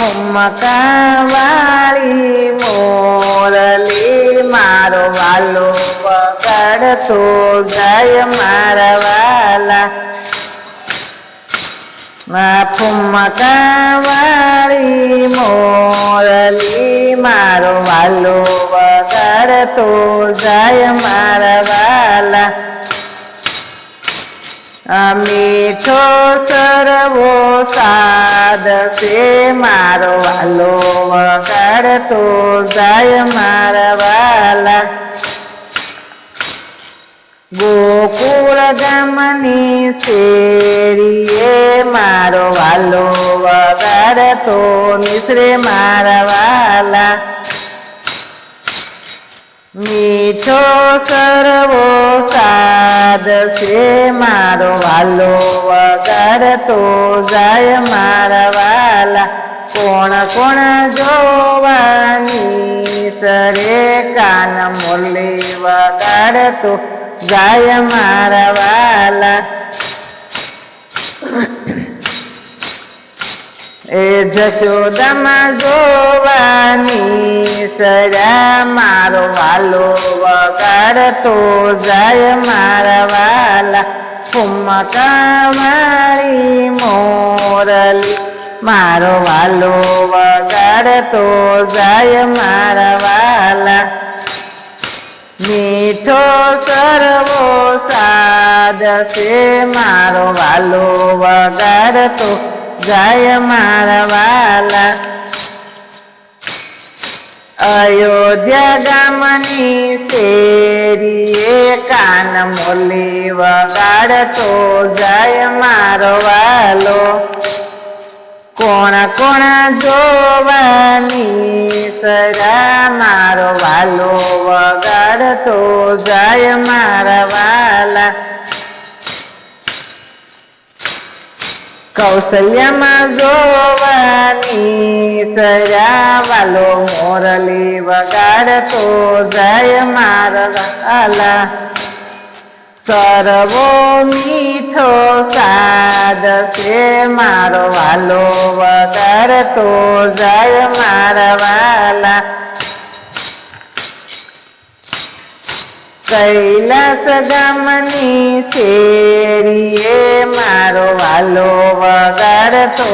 ફુમકાવાળી મોરલી મારો વાલો વગાડતો જાય મારા વાલા. ફુમકાવાળી મોરલી મારો વાલો વગાડતો જાય મારા વાલા. મીઠો સરવો સાદ છે મારો વાલો વગાડતો જાય મારા વાલા. ગોકુળ ગામની શેરીએ મારો વાલો વગાડતો નિસરે મારા વાલા. મીઠો સરવો સાદ છે મારો વાલો વગાડતો જાય મારા વાલા. કોણ કોણ જોવાની સરે કાન મુરલી વગાડતો જાય મારા વાલા. એ જશોદામાં જોવાની સરા મારો વાલો વગાડતો જાય મારા વાલા. ફુમકાવાળી મોરલી મારો વાલો વગાડતો જાય મારા વાલા. મીઠો સરવો સાદ છે મારો વાલો વગાડતો જાય મારા વાલા. અયોધ્યા ગામની શેરીએ કાન મુરલી વગાડતો જાય મારો વાલો. કોણ કોણ જોવાની સરા મારો વાલો વગાડતો જાય મારા વાલા. કૌશલ્યામાં જોવાની સરા વાલો મોરલી વગાડતો જાય મારા વાલા. સરવો મીઠો સાદ છે મારો વાલો વગાડતો જાય મારા વાલા. કૈલાસ ગામની શેરીએ મારો વાલો વગાડતો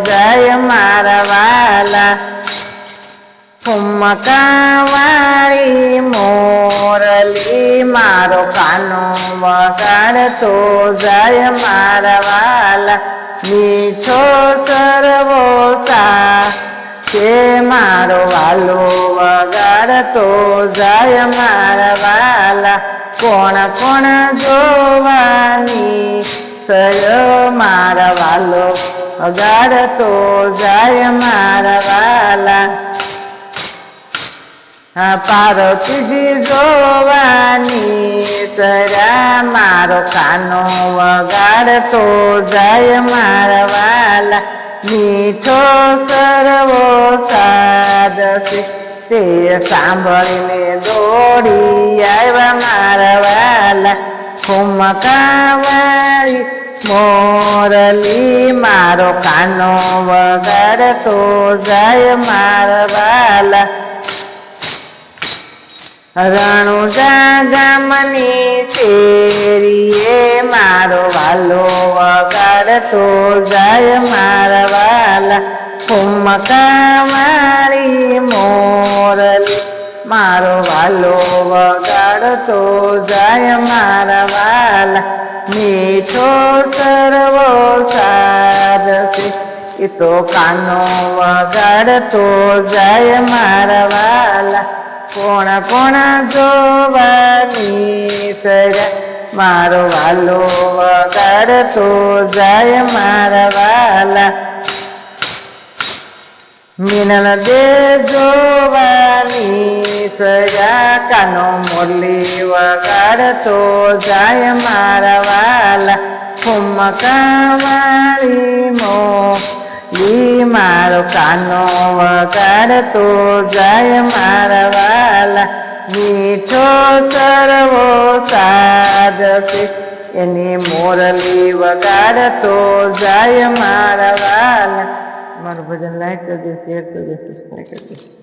જાય મારા વાલા. ફુમકાવાળી મોરલી મારો કાનો વગાડતો જાય મારા વાલા. મીઠો સરવો છે મારો વાલો વગાડતો જાય મારા વાલા. કોણ કોણ જોવાની સયો મારા વાલો વગાડતો જાય મારા વાલા. પાર્વતીજી જોવાની સરા મારો કાનો વગાડતો જાય મારા વાલા. મીઠો સરવો સાદ છે તે સાંભળીને દોડી આવ્યા મારા વાલા. ફુમકાવાળી મોરલી મારો કાનો વગાડતો જાય મારા વાલા. રણુજા ગામની શેરીએ મારો વાલો વગાડતો જાય મારા વાલા. ફુમકાવાળી મોરલી મારો વાલો વગાડતો જાય મારા વાલા. મીઠો સરવો સાદ છે એ તો કાનો વગાડતો જાય મારા વાલા. કોણ કોણ જોવાની સરા મારો વાલો વગાડતો જાય મારા વાલા. મિનલ દે જોવાની સરા કાનો મુરલી વગાડતો જાય મારા વાલા. ફુમકાવાળી મોરલી મારો કાનો વગાડતો જાય મારા વાલા. મીઠો સરવો સાદ છે એની મોરલી વગાડતો જાય મારા વાલા. અમારું ભજન લાઈક કરજો, શેર કરજો, સબસ્ક્રાઈબ કરજો.